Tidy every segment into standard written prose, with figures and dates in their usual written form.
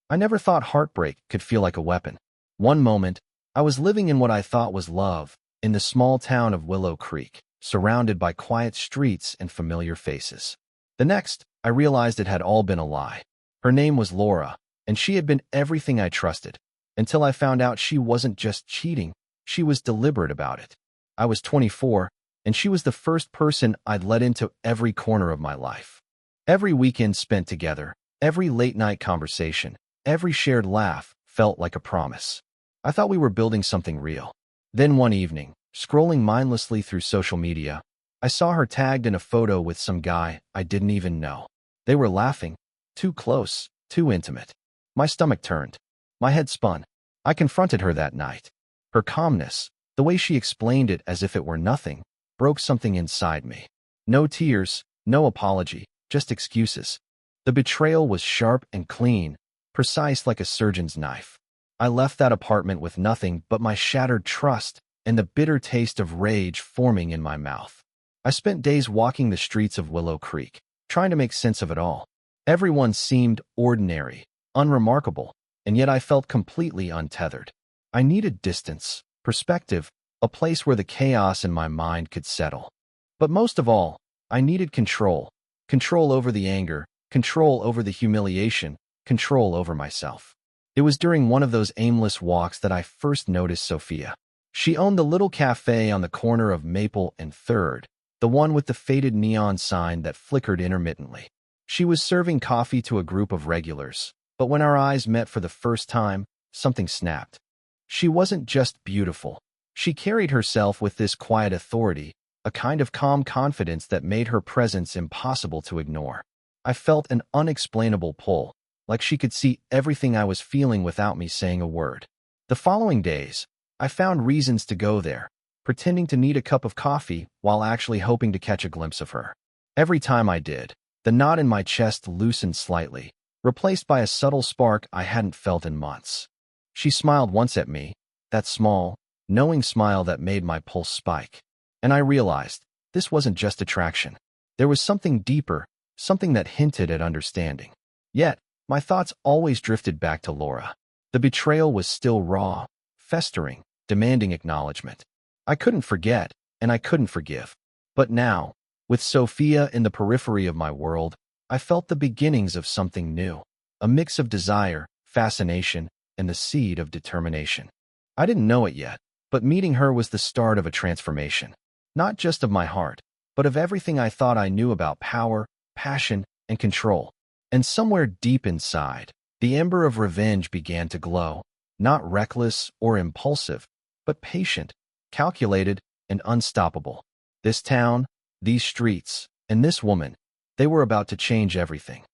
I never thought heartbreak could feel like a weapon. One moment, I was living in what I thought was love, in the small town of Willow Creek, surrounded by quiet streets and familiar faces. The next, I realized it had all been a lie. Her name was Laura, and she had been everything I trusted, until I found out she wasn't just cheating, she was deliberate about it. I was 24, and she was the first person I'd let into every corner of my life. Every weekend spent together, every late-night conversation, every shared laugh felt like a promise. I thought we were building something real. Then one evening, scrolling mindlessly through social media, I saw her tagged in a photo with some guy I didn't even know. They were laughing, too close, too intimate. My stomach turned. My head spun. I confronted her that night. Her calmness, the way she explained it as if it were nothing, broke something inside me. No tears, no apology, just excuses. The betrayal was sharp and clean, precise like a surgeon's knife. I left that apartment with nothing but my shattered trust and the bitter taste of rage forming in my mouth. I spent days walking the streets of Willow Creek, trying to make sense of it all. Everyone seemed ordinary, unremarkable, and yet I felt completely untethered. I needed distance, perspective, a place where the chaos in my mind could settle. But most of all, I needed control. Control over the anger, control over the humiliation, control over myself. It was during one of those aimless walks that I first noticed Sophia. She owned the little cafe on the corner of Maple and 3rd, the one with the faded neon sign that flickered intermittently. She was serving coffee to a group of regulars, but when our eyes met for the first time, something snapped. She wasn't just beautiful. She carried herself with this quiet authority, a kind of calm confidence that made her presence impossible to ignore. I felt an unexplainable pull, like she could see everything I was feeling without me saying a word. The following days, I found reasons to go there, pretending to need a cup of coffee while actually hoping to catch a glimpse of her. Every time I did, the knot in my chest loosened slightly, replaced by a subtle spark I hadn't felt in months. She smiled once at me, that small, knowing smile that made my pulse spike. And I realized, this wasn't just attraction. There was something deeper, something that hinted at understanding. Yet, my thoughts always drifted back to Laura. The betrayal was still raw, festering, demanding acknowledgement. I couldn't forget, and I couldn't forgive. But now, with Sophia in the periphery of my world, I felt the beginnings of something new, a mix of desire, fascination, and the seed of determination. I didn't know it yet, but meeting her was the start of a transformation, not just of my heart, but of everything I thought I knew about power, passion, and control. And somewhere deep inside, the ember of revenge began to glow, not reckless or impulsive, but patient, calculated, and unstoppable. This town, these streets, and this woman, they were about to change everything.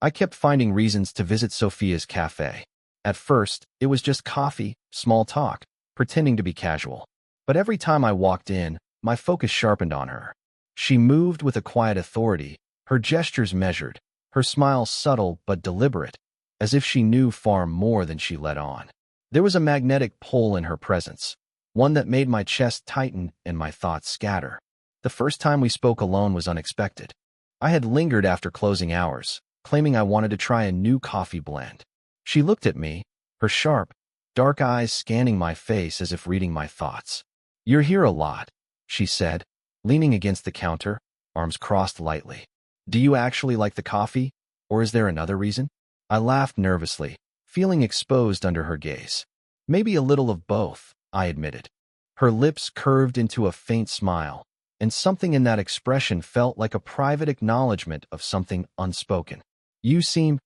I kept finding reasons to visit Sophia's cafe. At first, it was just coffee, small talk, pretending to be casual. But every time I walked in, my focus sharpened on her. She moved with a quiet authority, her gestures measured, her smile subtle but deliberate, as if she knew far more than she let on. There was a magnetic pull in her presence, one that made my chest tighten and my thoughts scatter. The first time we spoke alone was unexpected. I had lingered after closing hours, claiming I wanted to try a new coffee blend. She looked at me, her sharp, dark eyes scanning my face as if reading my thoughts. "You're here a lot," she said, leaning against the counter, arms crossed lightly. "Do you actually like the coffee, or is there another reason?" I laughed nervously, feeling exposed under her gaze. "Maybe a little of both," I admitted. Her lips curved into a faint smile, and something in that expression felt like a private acknowledgement of something unspoken. "You seem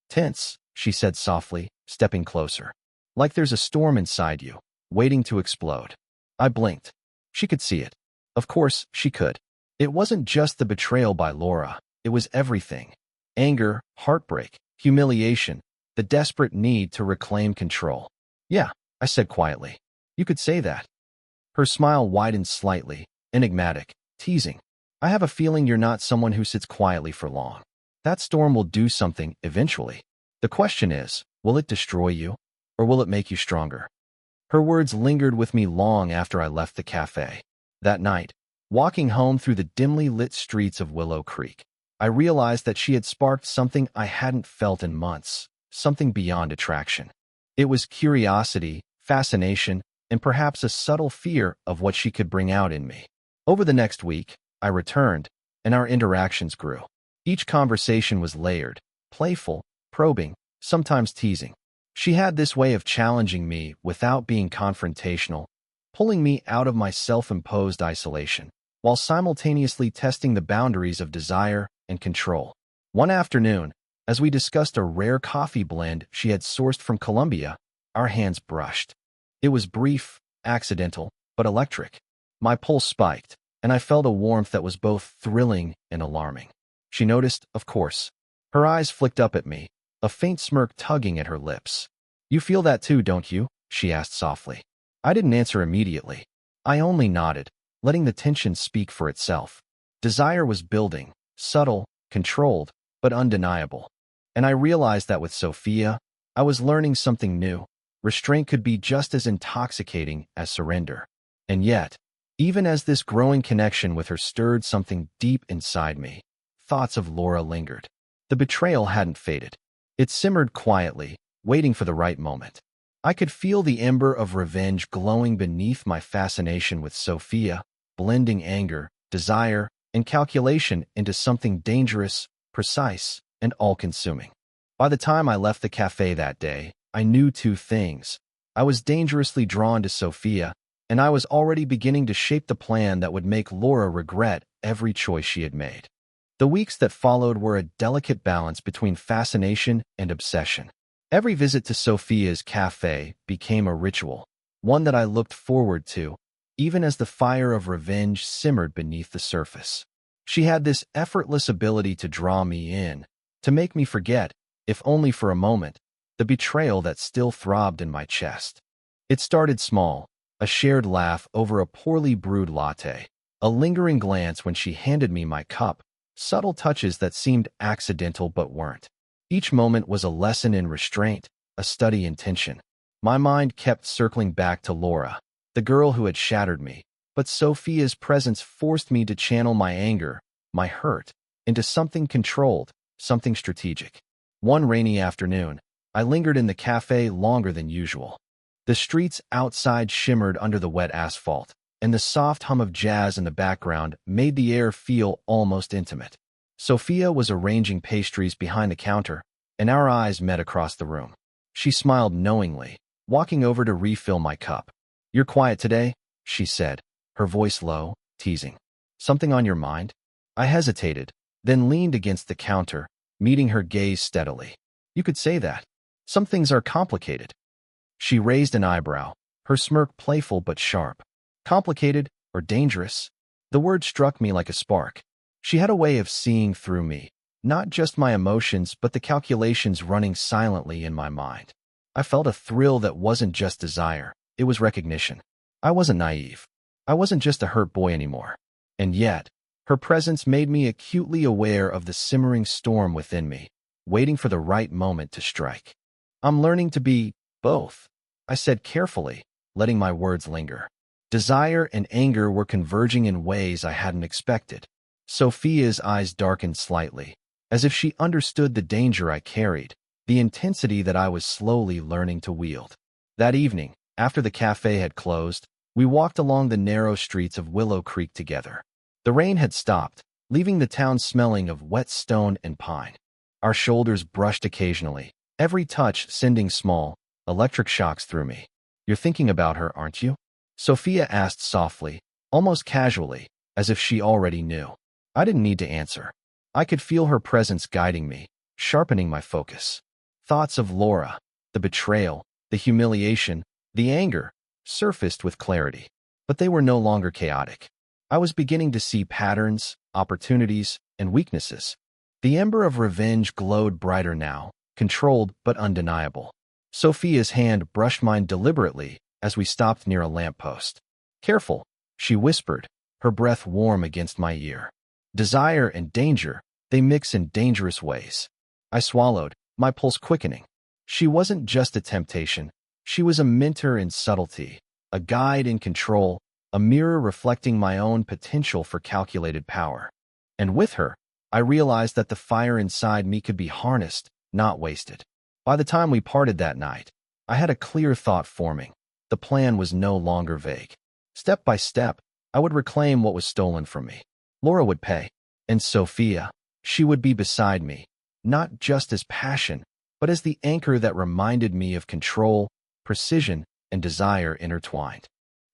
tense," she said softly, stepping closer. "Like there's a storm inside you, waiting to explode." I blinked. She could see it. Of course, she could. It wasn't just the betrayal by Laura, it was everything. Anger, heartbreak, humiliation, the desperate need to reclaim control. "Yeah," I said quietly. "You could say that." Her smile widened slightly, enigmatic, teasing. "I have a feeling you're not someone who sits quietly for long. That storm will do something eventually. The question is, will it destroy you, or will it make you stronger?" Her words lingered with me long after I left the cafe. That night, walking home through the dimly lit streets of Willow Creek, I realized that she had sparked something I hadn't felt in months, something beyond attraction. It was curiosity, fascination, and perhaps a subtle fear of what she could bring out in me. Over the next week, I returned, and our interactions grew. Each conversation was layered, playful, probing, sometimes teasing. She had this way of challenging me without being confrontational, pulling me out of my self-imposed isolation, while simultaneously testing the boundaries of desire and control. One afternoon, as we discussed a rare coffee blend she had sourced from Colombia, our hands brushed. It was brief, accidental, but electric. My pulse spiked, and I felt a warmth that was both thrilling and alarming. She noticed, of course. Her eyes flicked up at me, a faint smirk tugging at her lips. "You feel that too, don't you?" she asked softly. I didn't answer immediately. I only nodded, letting the tension speak for itself. Desire was building, subtle, controlled, but undeniable. And I realized that with Sophia, I was learning something new. Restraint could be just as intoxicating as surrender. And yet, even as this growing connection with her stirred something deep inside me, thoughts of Laura lingered. The betrayal hadn't faded. It simmered quietly, waiting for the right moment. I could feel the ember of revenge glowing beneath my fascination with Sophia, blending anger, desire, and calculation into something dangerous, precise, and all-consuming. By the time I left the cafe that day, I knew two things. I was dangerously drawn to Sophia, and I was already beginning to shape the plan that would make Laura regret every choice she had made. The weeks that followed were a delicate balance between fascination and obsession. Every visit to Sophia's cafe became a ritual, one that I looked forward to, even as the fire of revenge simmered beneath the surface. She had this effortless ability to draw me in, to make me forget, if only for a moment, the betrayal that still throbbed in my chest. It started small, a shared laugh over a poorly brewed latte, a lingering glance when she handed me my cup, subtle touches that seemed accidental but weren't. Each moment was a lesson in restraint, a study in tension. My mind kept circling back to Laura, the girl who had shattered me, but Sophia's presence forced me to channel my anger, my hurt, into something controlled, something strategic. One rainy afternoon, I lingered in the cafe longer than usual. The streets outside shimmered under the wet asphalt, and the soft hum of jazz in the background made the air feel almost intimate. Sophia was arranging pastries behind the counter, and our eyes met across the room. She smiled knowingly, walking over to refill my cup. "You're quiet today," she said, her voice low, teasing. "Something on your mind?" I hesitated, then leaned against the counter, meeting her gaze steadily. "You could say that. Some things are complicated." She raised an eyebrow, her smirk playful but sharp. Complicated or dangerous? The word struck me like a spark. She had a way of seeing through me, not just my emotions but the calculations running silently in my mind. I felt a thrill that wasn't just desire, it was recognition. I wasn't naive. I wasn't just a hurt boy anymore. And yet, her presence made me acutely aware of the simmering storm within me, waiting for the right moment to strike. "I'm learning to be both," I said carefully, letting my words linger. Desire and anger were converging in ways I hadn't expected. Sophia's eyes darkened slightly, as if she understood the danger I carried, the intensity that I was slowly learning to wield. That evening, after the cafe had closed, we walked along the narrow streets of Willow Creek together. The rain had stopped, leaving the town smelling of wet stone and pine. Our shoulders brushed occasionally, every touch sending small, electric shocks through me. "You're thinking about her, aren't you?" Sophia asked softly, almost casually, as if she already knew. I didn't need to answer. I could feel her presence guiding me, sharpening my focus. Thoughts of Laura, the betrayal, the humiliation, the anger, surfaced with clarity, but they were no longer chaotic. I was beginning to see patterns, opportunities, and weaknesses. The ember of revenge glowed brighter now, controlled but undeniable. Sophia's hand brushed mine deliberately as we stopped near a lamppost. "Careful," she whispered, her breath warm against my ear. Desire and danger, they mix in dangerous ways. I swallowed, my pulse quickening. She wasn't just a temptation. She was a mentor in subtlety, a guide in control, a mirror reflecting my own potential for calculated power. And with her, I realized that the fire inside me could be harnessed, not wasted. By the time we parted that night, I had a clear thought forming. The plan was no longer vague. Step by step, I would reclaim what was stolen from me. Laura would pay, and Sophia, she would be beside me, not just as passion, but as the anchor that reminded me of control, precision, and desire intertwined.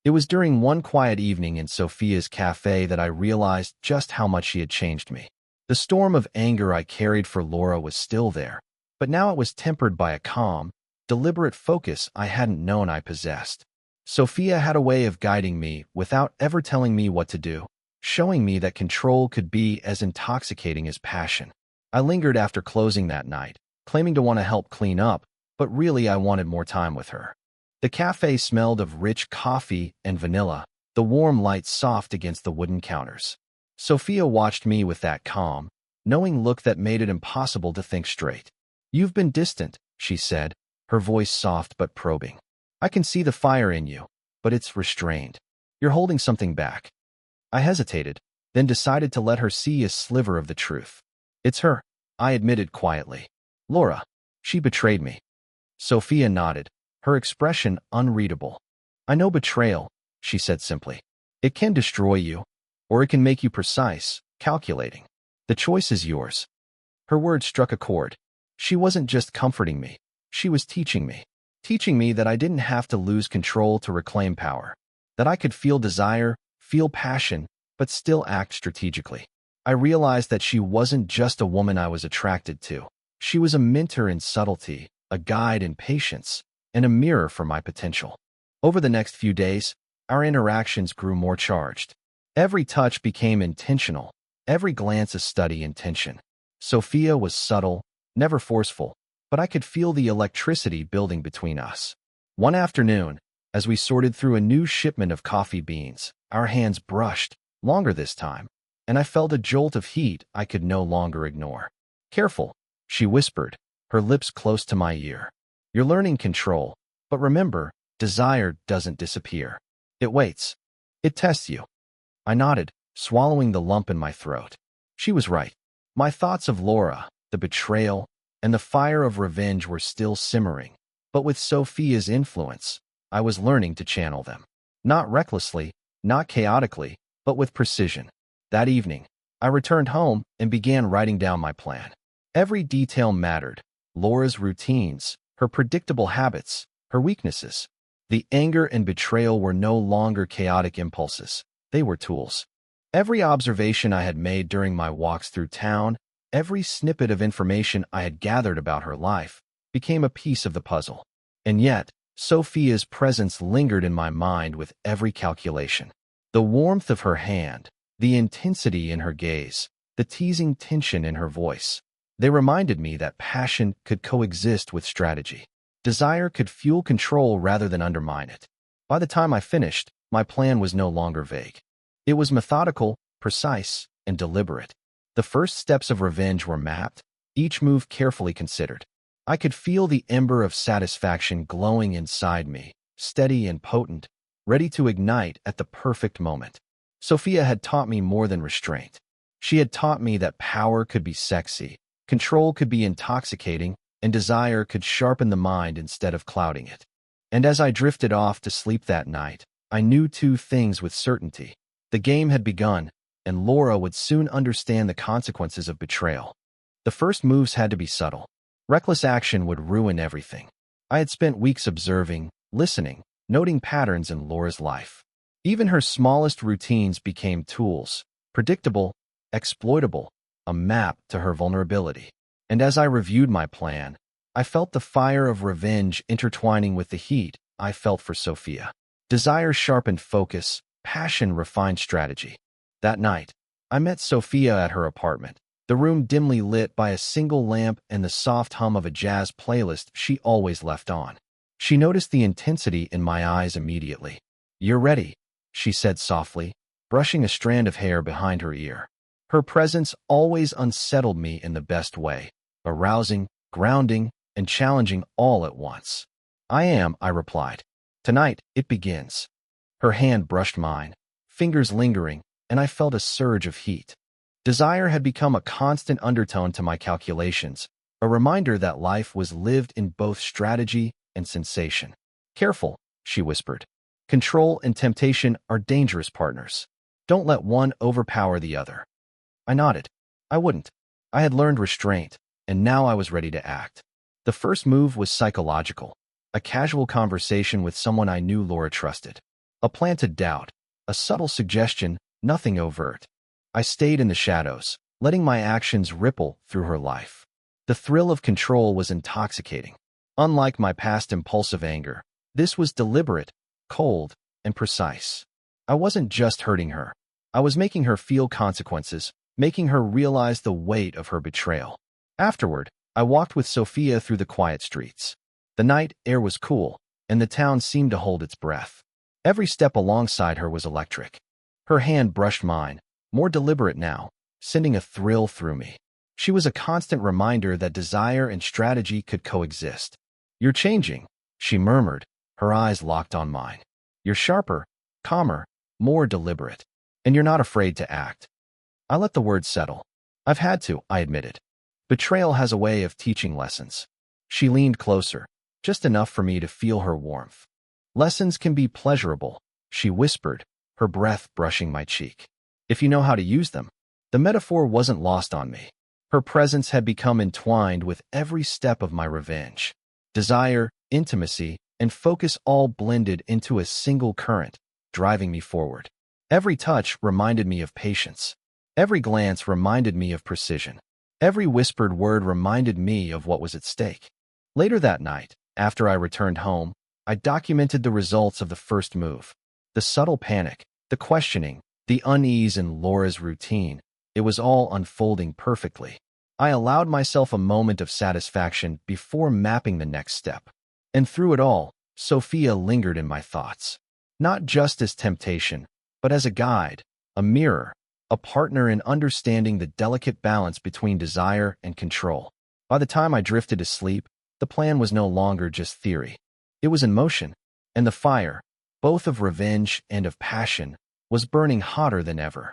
It was during one quiet evening in Sophia's cafe that I realized just how much she had changed me. The storm of anger I carried for Laura was still there, but now it was tempered by a calm, deliberate focus I hadn't known I possessed. Sophia had a way of guiding me without ever telling me what to do, showing me that control could be as intoxicating as passion. I lingered after closing that night, claiming to want to help clean up, but really I wanted more time with her. The cafe smelled of rich coffee and vanilla, the warm light soft against the wooden counters. Sophia watched me with that calm, knowing look that made it impossible to think straight. "You've been distant," she said, her voice soft but probing. "I can see the fire in you, but it's restrained. You're holding something back." I hesitated, then decided to let her see a sliver of the truth. "It's her," I admitted quietly. "Laura. She betrayed me." Sophia nodded, her expression unreadable. "I know betrayal," she said simply. "It can destroy you, or it can make you precise, calculating. The choice is yours." Her words struck a chord. She wasn't just comforting me. She was teaching me. Teaching me that I didn't have to lose control to reclaim power. That I could feel desire, feel passion, but still act strategically. I realized that she wasn't just a woman I was attracted to. She was a mentor in subtlety, a guide in patience, and a mirror for my potential. Over the next few days, our interactions grew more charged. Every touch became intentional, every glance a study in tension. Sophia was subtle, never forceful, but I could feel the electricity building between us. One afternoon, as we sorted through a new shipment of coffee beans, our hands brushed, longer this time, and I felt a jolt of heat I could no longer ignore. "Careful," she whispered, her lips close to my ear. "You're learning control, but remember, desire doesn't disappear. It waits. It tests you." I nodded, swallowing the lump in my throat. She was right. My thoughts of Laura, the betrayal, and the fire of revenge were still simmering, but with Sophia's influence, I was learning to channel them. Not recklessly, not chaotically, but with precision. That evening, I returned home and began writing down my plan. Every detail mattered: Laura's routines, her predictable habits, her weaknesses. The anger and betrayal were no longer chaotic impulses. They were tools. Every observation I had made during my walks through town, every snippet of information I had gathered about her life, became a piece of the puzzle. And yet, Sophia's presence lingered in my mind with every calculation. The warmth of her hand, the intensity in her gaze, the teasing tension in her voice. They reminded me that passion could coexist with strategy. Desire could fuel control rather than undermine it. By the time I finished, my plan was no longer vague. It was methodical, precise, and deliberate. The first steps of revenge were mapped, each move carefully considered. I could feel the ember of satisfaction glowing inside me, steady and potent, ready to ignite at the perfect moment. Sophia had taught me more than restraint. She had taught me that power could be sexy, control could be intoxicating, and desire could sharpen the mind instead of clouding it. And as I drifted off to sleep that night, I knew two things with certainty. The game had begun, and Laura would soon understand the consequences of betrayal. The first moves had to be subtle. Reckless action would ruin everything. I had spent weeks observing, listening, noting patterns in Laura's life. Even her smallest routines became tools, predictable, exploitable, a map to her vulnerability. And as I reviewed my plan, I felt the fire of revenge intertwining with the heat I felt for Sophia. Desire sharpened focus, passion refined strategy. That night, I met Sophia at her apartment, the room dimly lit by a single lamp and the soft hum of a jazz playlist she always left on. She noticed the intensity in my eyes immediately. "You're ready," she said softly, brushing a strand of hair behind her ear. Her presence always unsettled me in the best way, arousing, grounding, and challenging all at once. "I am," I replied. "Tonight, it begins." Her hand brushed mine, fingers lingering, and I felt a surge of heat. Desire had become a constant undertone to my calculations, a reminder that life was lived in both strategy and sensation. "Careful," she whispered. "Control and temptation are dangerous partners. Don't let one overpower the other." I nodded. I wouldn't. I had learned restraint, and now I was ready to act. The first move was psychological, a casual conversation with someone I knew Laura trusted. A planted doubt, a subtle suggestion, nothing overt. I stayed in the shadows, letting my actions ripple through her life. The thrill of control was intoxicating. Unlike my past impulsive anger, this was deliberate, cold, and precise. I wasn't just hurting her. I was making her feel consequences, making her realize the weight of her betrayal. Afterward, I walked with Sophia through the quiet streets. The night air was cool, and the town seemed to hold its breath. Every step alongside her was electric. Her hand brushed mine, more deliberate now, sending a thrill through me. She was a constant reminder that desire and strategy could coexist. "You're changing," she murmured, her eyes locked on mine. "You're sharper, calmer, more deliberate, and you're not afraid to act." I let the words settle. "I've had to," I admitted. "Betrayal has a way of teaching lessons." She leaned closer, just enough for me to feel her warmth. "Lessons can be pleasurable," she whispered, her breath brushing my cheek, "if you know how to use them." The metaphor wasn't lost on me. Her presence had become entwined with every step of my revenge. Desire, intimacy, and focus all blended into a single current, driving me forward. Every touch reminded me of patience. Every glance reminded me of precision. Every whispered word reminded me of what was at stake. Later that night, after I returned home, I documented the results of the first move. The subtle panic, the questioning, the unease in Laura's routine. It was all unfolding perfectly. I allowed myself a moment of satisfaction before mapping the next step. And through it all, Sophia lingered in my thoughts. Not just as temptation, but as a guide, a mirror, a partner in understanding the delicate balance between desire and control. By the time I drifted to sleep, the plan was no longer just theory. It was in motion, and the fire, both of revenge and of passion, was burning hotter than ever.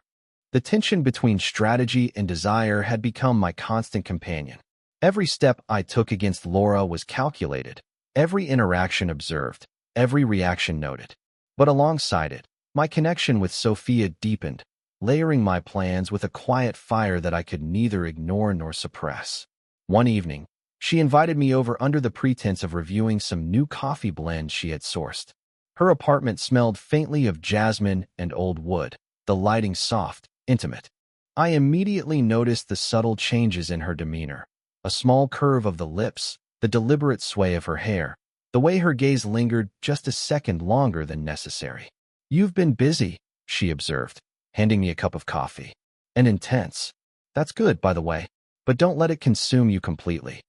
The tension between strategy and desire had become my constant companion. Every step I took against Laura was calculated, every interaction observed, every reaction noted. But alongside it, my connection with Sophia deepened, layering my plans with a quiet fire that I could neither ignore nor suppress. One evening, she invited me over under the pretense of reviewing some new coffee blends she had sourced. Her apartment smelled faintly of jasmine and old wood, the lighting soft, intimate. I immediately noticed the subtle changes in her demeanor, a small curve of the lips, the deliberate sway of her hair, the way her gaze lingered just a second longer than necessary. "You've been busy," she observed, handing me a cup of coffee. "And intense. That's good, by the way, but don't let it consume you completely."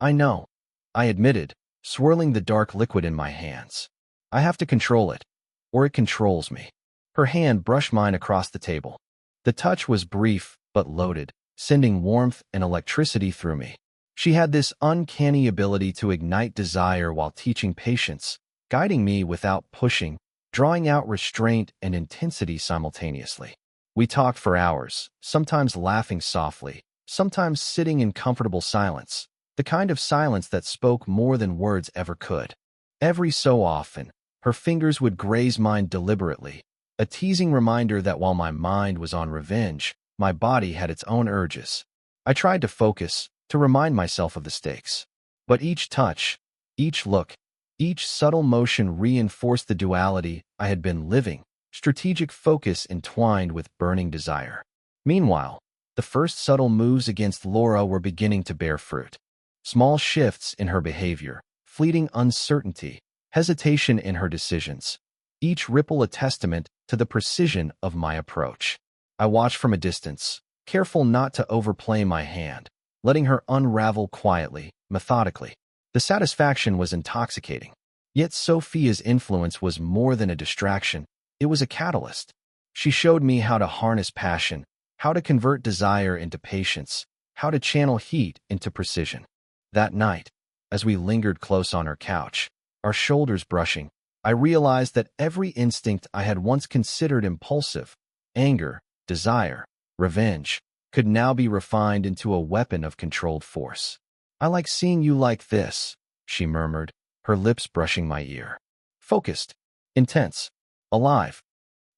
"I know," I admitted, swirling the dark liquid in my hands. "I have to control it, or it controls me." Her hand brushed mine across the table. The touch was brief but loaded, sending warmth and electricity through me. She had this uncanny ability to ignite desire while teaching patience, guiding me without pushing, drawing out restraint and intensity simultaneously. We talked for hours, sometimes laughing softly, sometimes sitting in comfortable silence, the kind of silence that spoke more than words ever could. Every so often, her fingers would graze mine deliberately, a teasing reminder that while my mind was on revenge, my body had its own urges. I tried to focus, to remind myself of the stakes. But each touch, each look, each subtle motion reinforced the duality I had been living, strategic focus entwined with burning desire. Meanwhile, the first subtle moves against Laura were beginning to bear fruit. Small shifts in her behavior, fleeting uncertainty, hesitation in her decisions, each ripple a testament to the precision of my approach. I watched from a distance, careful not to overplay my hand, letting her unravel quietly, methodically. The satisfaction was intoxicating. Yet Sophia's influence was more than a distraction, it was a catalyst. She showed me how to harness passion, how to convert desire into patience, how to channel heat into precision. That night, as we lingered close on her couch, our shoulders brushing, I realized that every instinct I had once considered impulsive, anger, desire, revenge, could now be refined into a weapon of controlled force. I like seeing you like this, she murmured, her lips brushing my ear. Focused, intense, alive.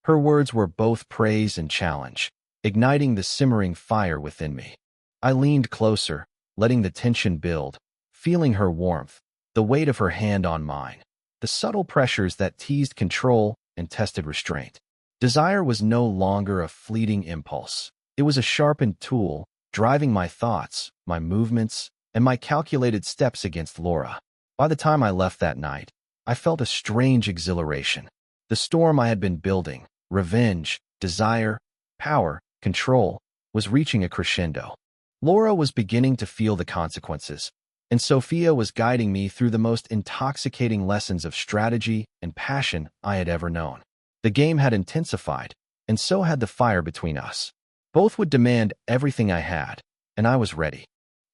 Her words were both praise and challenge, igniting the simmering fire within me. I leaned closer, letting the tension build, feeling her warmth, the weight of her hand on mine, the subtle pressures that teased control and tested restraint. Desire was no longer a fleeting impulse. It was a sharpened tool, driving my thoughts, my movements, and my calculated steps against Laura. By the time I left that night, I felt a strange exhilaration. The storm I had been building, revenge, desire, power, control, was reaching a crescendo. Laura was beginning to feel the consequences, and Sophia was guiding me through the most intoxicating lessons of strategy and passion I had ever known. The game had intensified, and so had the fire between us. Both would demand everything I had, and I was ready.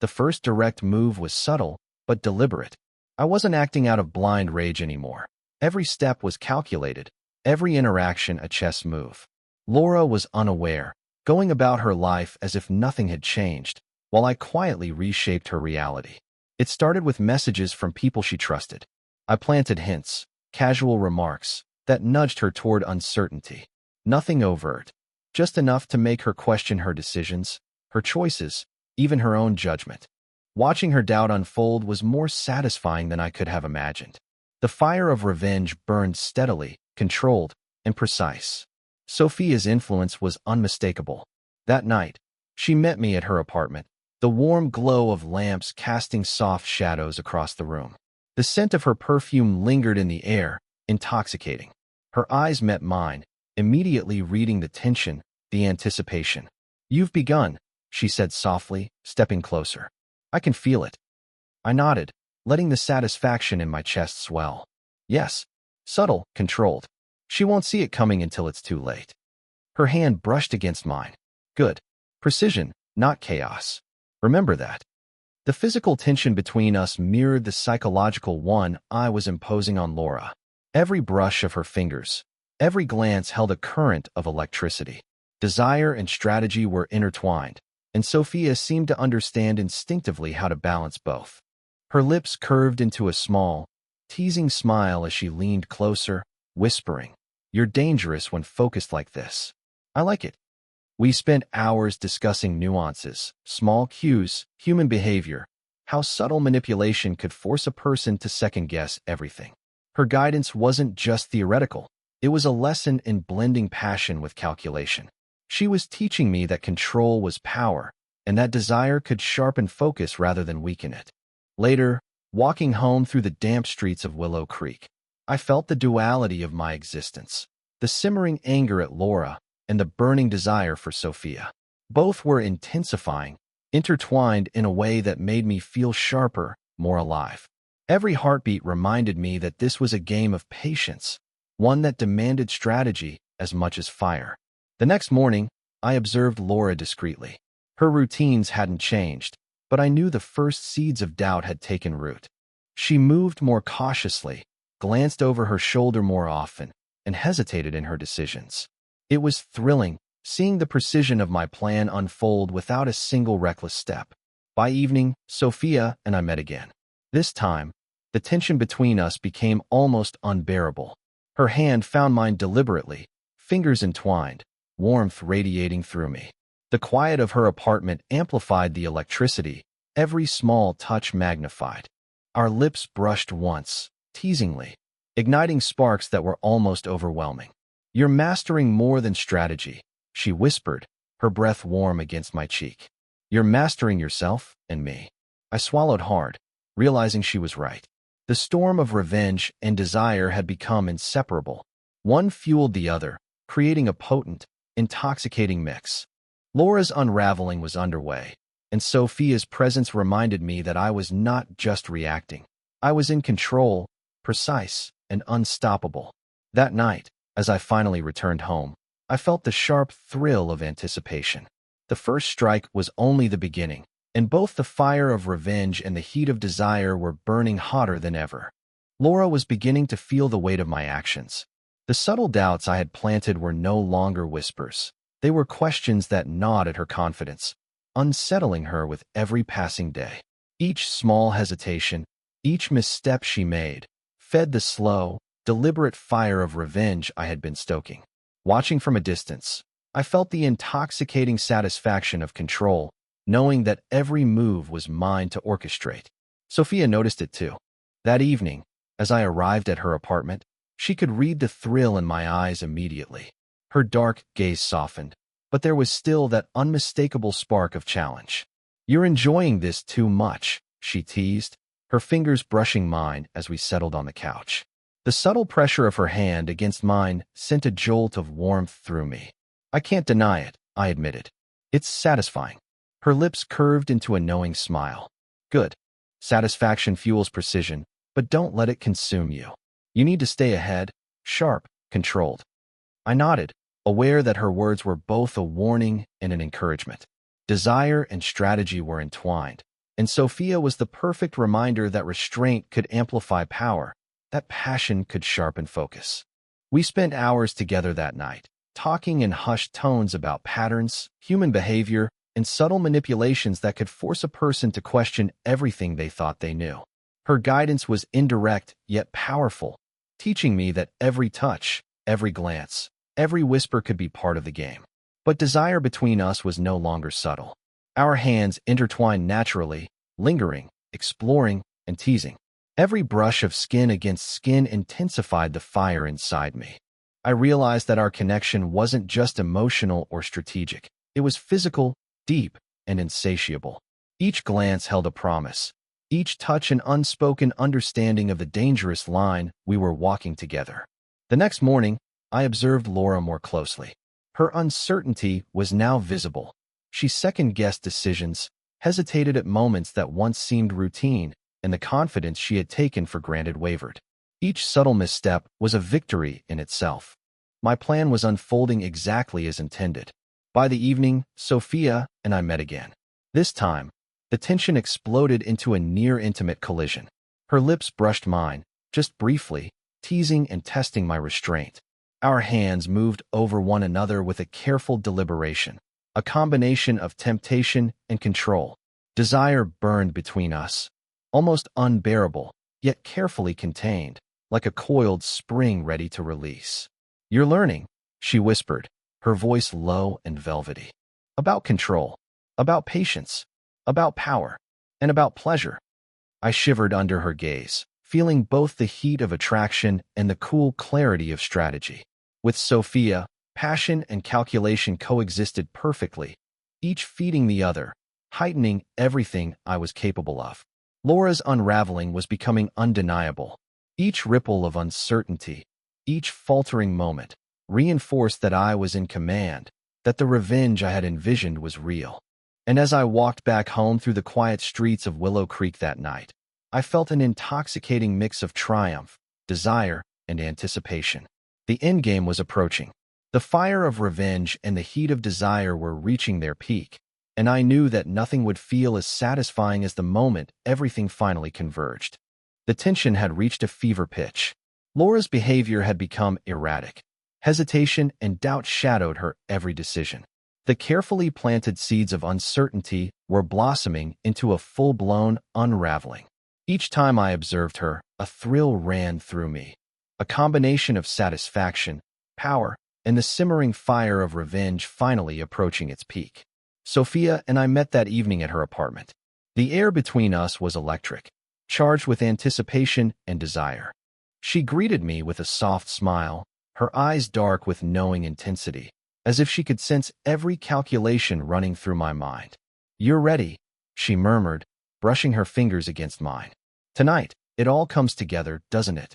The first direct move was subtle, but deliberate. I wasn't acting out of blind rage anymore. Every step was calculated, every interaction a chess move. Laura was unaware, going about her life as if nothing had changed, while I quietly reshaped her reality. It started with messages from people she trusted. I planted hints, casual remarks, that nudged her toward uncertainty. Nothing overt, just enough to make her question her decisions, her choices, even her own judgment. Watching her doubt unfold was more satisfying than I could have imagined. The fire of revenge burned steadily, controlled, and precise. Sophia's influence was unmistakable. That night, she met me at her apartment, the warm glow of lamps casting soft shadows across the room. The scent of her perfume lingered in the air, intoxicating. Her eyes met mine, immediately reading the tension, the anticipation. "You've begun," she said softly, stepping closer. "I can feel it." I nodded, letting the satisfaction in my chest swell. "Yes, subtle, controlled. She won't see it coming until it's too late." Her hand brushed against mine. "Good. Precision, not chaos. Remember that." The physical tension between us mirrored the psychological one I was imposing on Laura. Every brush of her fingers, every glance held a current of electricity. Desire and strategy were intertwined, and Sophia seemed to understand instinctively how to balance both. Her lips curved into a small, teasing smile as she leaned closer, whispering, "You're dangerous when focused like this." "I like it." We spent hours discussing nuances, small cues, human behavior, how subtle manipulation could force a person to second-guess everything. Her guidance wasn't just theoretical. It was a lesson in blending passion with calculation. She was teaching me that control was power, and that desire could sharpen focus rather than weaken it. Later, walking home through the damp streets of Willow Creek, I felt the duality of my existence, the simmering anger at Laura and the burning desire for Sophia. Both were intensifying, intertwined in a way that made me feel sharper, more alive. Every heartbeat reminded me that this was a game of patience, one that demanded strategy as much as fire. The next morning, I observed Laura discreetly. Her routines hadn't changed, but I knew the first seeds of doubt had taken root. She moved more cautiously, glanced over her shoulder more often, and hesitated in her decisions. It was thrilling, seeing the precision of my plan unfold without a single reckless step. By evening, Sophia and I met again. This time, the tension between us became almost unbearable. Her hand found mine deliberately, fingers entwined, warmth radiating through me. The quiet of her apartment amplified the electricity, every small touch magnified. Our lips brushed once, teasingly, igniting sparks that were almost overwhelming. "You're mastering more than strategy," she whispered, her breath warm against my cheek. "You're mastering yourself and me." I swallowed hard, realizing she was right. The storm of revenge and desire had become inseparable. One fueled the other, creating a potent, intoxicating mix. Laura's unraveling was underway, and Sophia's presence reminded me that I was not just reacting. I was in control, precise, and unstoppable. That night, as I finally returned home, I felt the sharp thrill of anticipation. The first strike was only the beginning, and both the fire of revenge and the heat of desire were burning hotter than ever. Laura was beginning to feel the weight of my actions. The subtle doubts I had planted were no longer whispers. They were questions that gnawed at her confidence, unsettling her with every passing day. Each small hesitation, each misstep she made, fed the slow, deliberate fire of revenge I had been stoking. Watching from a distance, I felt the intoxicating satisfaction of control, knowing that every move was mine to orchestrate. Sophia noticed it too. That evening, as I arrived at her apartment, she could read the thrill in my eyes immediately. Her dark gaze softened, but there was still that unmistakable spark of challenge. "You're enjoying this too much," she teased, her fingers brushing mine as we settled on the couch. The subtle pressure of her hand against mine sent a jolt of warmth through me. "I can't deny it," I admitted. "It's satisfying." Her lips curved into a knowing smile. "Good. Satisfaction fuels precision, but don't let it consume you. You need to stay ahead, sharp, controlled." I nodded, aware that her words were both a warning and an encouragement. Desire and strategy were entwined, and Sophia was the perfect reminder that restraint could amplify power, that passion could sharpen focus. We spent hours together that night, talking in hushed tones about patterns, human behavior, and subtle manipulations that could force a person to question everything they thought they knew. Her guidance was indirect yet powerful, teaching me that every touch, every glance, every whisper could be part of the game. But desire between us was no longer subtle. Our hands intertwined naturally, lingering, exploring, and teasing. Every brush of skin against skin intensified the fire inside me. I realized that our connection wasn't just emotional or strategic. It was physical, deep, and insatiable. Each glance held a promise, each touch an unspoken understanding of the dangerous line we were walking together. The next morning, I observed Laura more closely. Her uncertainty was now visible. She second-guessed decisions, hesitated at moments that once seemed routine, and the confidence she had taken for granted wavered. Each subtle misstep was a victory in itself. My plan was unfolding exactly as intended. By the evening, Sophia and I met again. This time, the tension exploded into a near-intimate collision. Her lips brushed mine, just briefly, teasing and testing my restraint. Our hands moved over one another with a careful deliberation, a combination of temptation and control. Desire burned between us, almost unbearable, yet carefully contained, like a coiled spring ready to release. "You're learning," she whispered, her voice low and velvety. "About control, about patience, about power, and about pleasure." I shivered under her gaze, feeling both the heat of attraction and the cool clarity of strategy. With Sophia, passion and calculation coexisted perfectly, each feeding the other, heightening everything I was capable of. Laura's unraveling was becoming undeniable. Each ripple of uncertainty, each faltering moment, reinforced that I was in command, that the revenge I had envisioned was real. And as I walked back home through the quiet streets of Willow Creek that night, I felt an intoxicating mix of triumph, desire, and anticipation. The endgame was approaching. The fire of revenge and the heat of desire were reaching their peak, and I knew that nothing would feel as satisfying as the moment everything finally converged. The tension had reached a fever pitch. Laura's behavior had become erratic. Hesitation and doubt shadowed her every decision. The carefully planted seeds of uncertainty were blossoming into a full-blown unraveling. Each time I observed her, a thrill ran through me, a combination of satisfaction, power, and the simmering fire of revenge finally approaching its peak. Sophia and I met that evening at her apartment. The air between us was electric, charged with anticipation and desire. She greeted me with a soft smile, her eyes dark with knowing intensity, as if she could sense every calculation running through my mind. "You're ready," she murmured, brushing her fingers against mine. "Tonight, it all comes together, doesn't it?"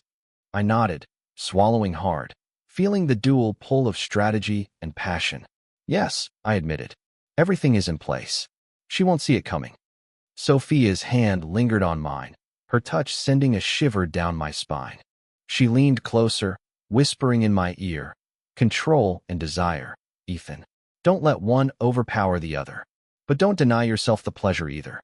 I nodded, swallowing hard, feeling the dual pull of strategy and passion. "Yes," I admitted. "Everything is in place. She won't see it coming." Sophia's hand lingered on mine, her touch sending a shiver down my spine. She leaned closer, whispering in my ear, "Control and desire, Ethan. Don't let one overpower the other. But don't deny yourself the pleasure either."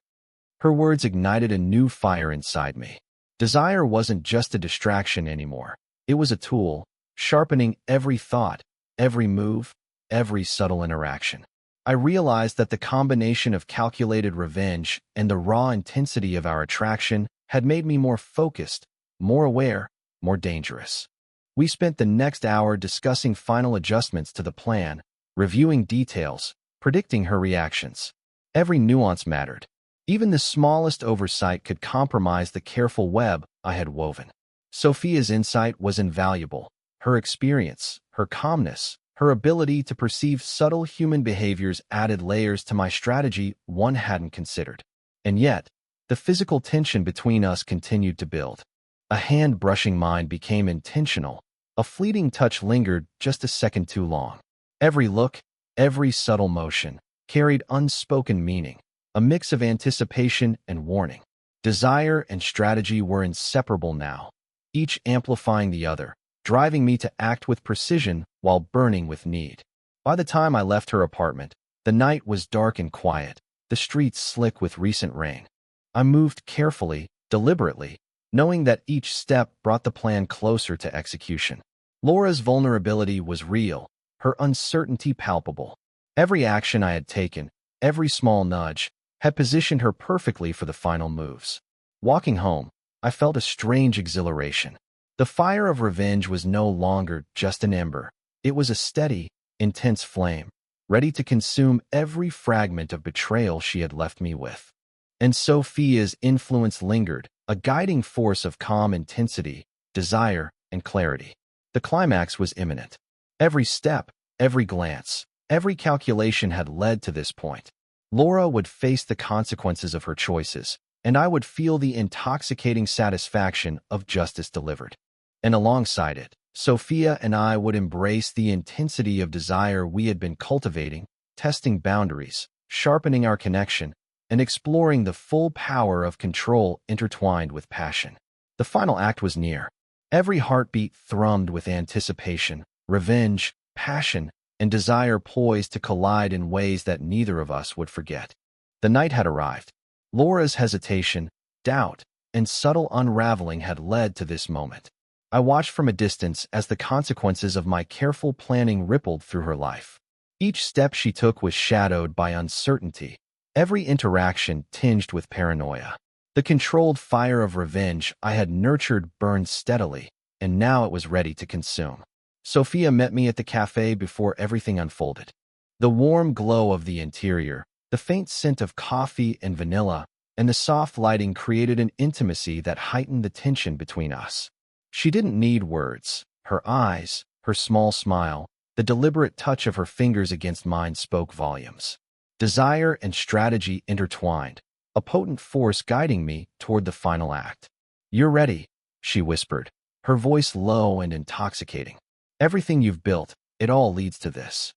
Her words ignited a new fire inside me. Desire wasn't just a distraction anymore. It was a tool, sharpening every thought, every move, every subtle interaction. I realized that the combination of calculated revenge and the raw intensity of our attraction had made me more focused, more aware, more dangerous. We spent the next hour discussing final adjustments to the plan, reviewing details, predicting her reactions. Every nuance mattered. Even the smallest oversight could compromise the careful web I had woven. Sophia's insight was invaluable. Her experience, her calmness, her ability to perceive subtle human behaviors added layers to my strategy one hadn't considered. And yet, the physical tension between us continued to build. A hand brushing mine became intentional. A fleeting touch lingered just a second too long. Every look, every subtle motion, carried unspoken meaning, a mix of anticipation and warning. Desire and strategy were inseparable now, each amplifying the other, driving me to act with precision while burning with need. By the time I left her apartment, the night was dark and quiet, the streets slick with recent rain. I moved carefully, deliberately, knowing that each step brought the plan closer to execution. Laura's vulnerability was real, her uncertainty palpable. Every action I had taken, every small nudge, had positioned her perfectly for the final moves. Walking home, I felt a strange exhilaration. The fire of revenge was no longer just an ember. It was a steady, intense flame, ready to consume every fragment of betrayal she had left me with. And Sophia's influence lingered, a guiding force of calm intensity, desire, and clarity. The climax was imminent. Every step, every glance, every calculation had led to this point. Laura would face the consequences of her choices, and I would feel the intoxicating satisfaction of justice delivered. And alongside it, Sophia and I would embrace the intensity of desire we had been cultivating, testing boundaries, sharpening our connection, and exploring the full power of control intertwined with passion. The final act was near. Every heartbeat thrummed with anticipation, revenge, passion, and desire poised to collide in ways that neither of us would forget. The night had arrived. Laura's hesitation, doubt, and subtle unraveling had led to this moment. I watched from a distance as the consequences of my careful planning rippled through her life. Each step she took was shadowed by uncertainty, every interaction tinged with paranoia. The controlled fire of revenge I had nurtured burned steadily, and now it was ready to consume. Sophia met me at the cafe before everything unfolded. The warm glow of the interior, the faint scent of coffee and vanilla, and the soft lighting created an intimacy that heightened the tension between us. She didn't need words. Her eyes, her small smile, the deliberate touch of her fingers against mine spoke volumes. Desire and strategy intertwined, a potent force guiding me toward the final act. "You're ready," she whispered, her voice low and intoxicating. "Everything you've built, it all leads to this."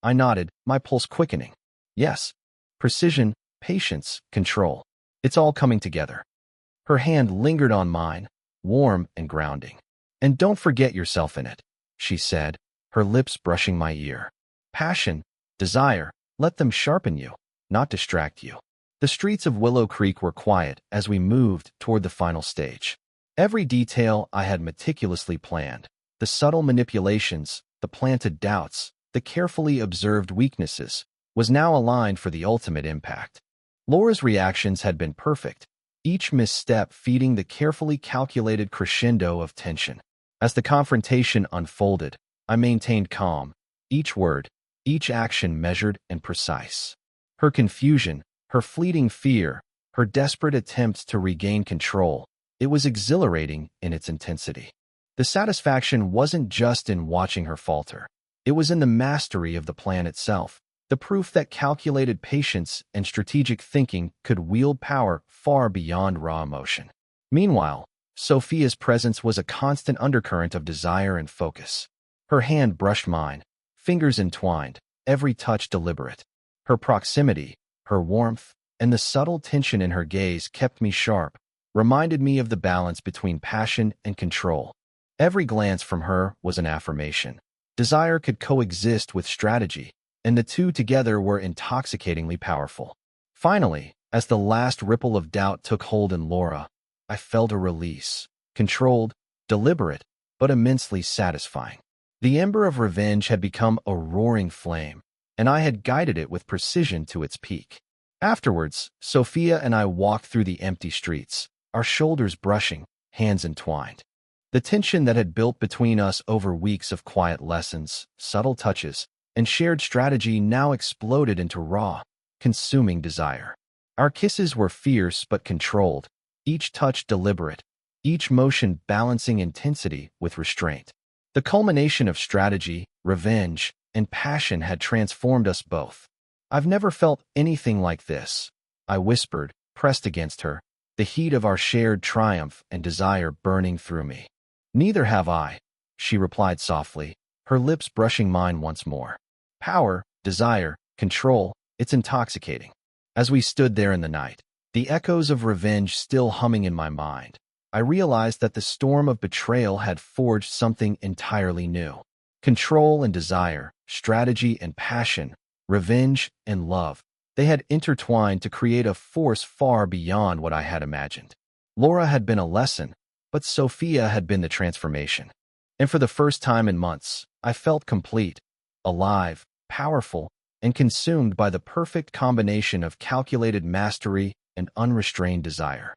I nodded, my pulse quickening. Yes, precision, patience, control. It's all coming together. Her hand lingered on mine, warm and grounding. "And don't forget yourself in it," she said, her lips brushing my ear. "Passion, desire, let them sharpen you, not distract you." The streets of Willow Creek were quiet as we moved toward the final stage. Every detail I had meticulously planned, the subtle manipulations, the planted doubts, the carefully observed weaknesses, was now aligned for the ultimate impact. Laura's reactions had been perfect, each misstep feeding the carefully calculated crescendo of tension. As the confrontation unfolded, I maintained calm, each word, each action measured and precise. Her confusion, her fleeting fear, her desperate attempts to regain control, it was exhilarating in its intensity. The satisfaction wasn't just in watching her falter. It was in the mastery of the plan itself, the proof that calculated patience and strategic thinking could wield power far beyond raw emotion. Meanwhile, Sophia's presence was a constant undercurrent of desire and focus. Her hand brushed mine, fingers entwined, every touch deliberate. Her proximity, her warmth, and the subtle tension in her gaze kept me sharp, reminded me of the balance between passion and control. Every glance from her was an affirmation. Desire could coexist with strategy, and the two together were intoxicatingly powerful. Finally, as the last ripple of doubt took hold in Laura, I felt a release, controlled, deliberate, but immensely satisfying. The ember of revenge had become a roaring flame, and I had guided it with precision to its peak. Afterwards, Sophia and I walked through the empty streets, our shoulders brushing, hands entwined. The tension that had built between us over weeks of quiet lessons, subtle touches, and shared strategy now exploded into raw, consuming desire. Our kisses were fierce but controlled, each touch deliberate, each motion balancing intensity with restraint. The culmination of strategy, revenge, and passion had transformed us both. "I've never felt anything like this," I whispered, pressed against her, the heat of our shared triumph and desire burning through me. "Neither have I," she replied softly, her lips brushing mine once more. "Power, desire, control, it's intoxicating." As we stood there in the night, the echoes of revenge still humming in my mind, I realized that the storm of betrayal had forged something entirely new. Control and desire, strategy and passion, revenge and love, they had intertwined to create a force far beyond what I had imagined. Laura had been a lesson, but Sophia had been the transformation. And for the first time in months, I felt complete, alive, powerful, and consumed by the perfect combination of calculated mastery and unrestrained desire.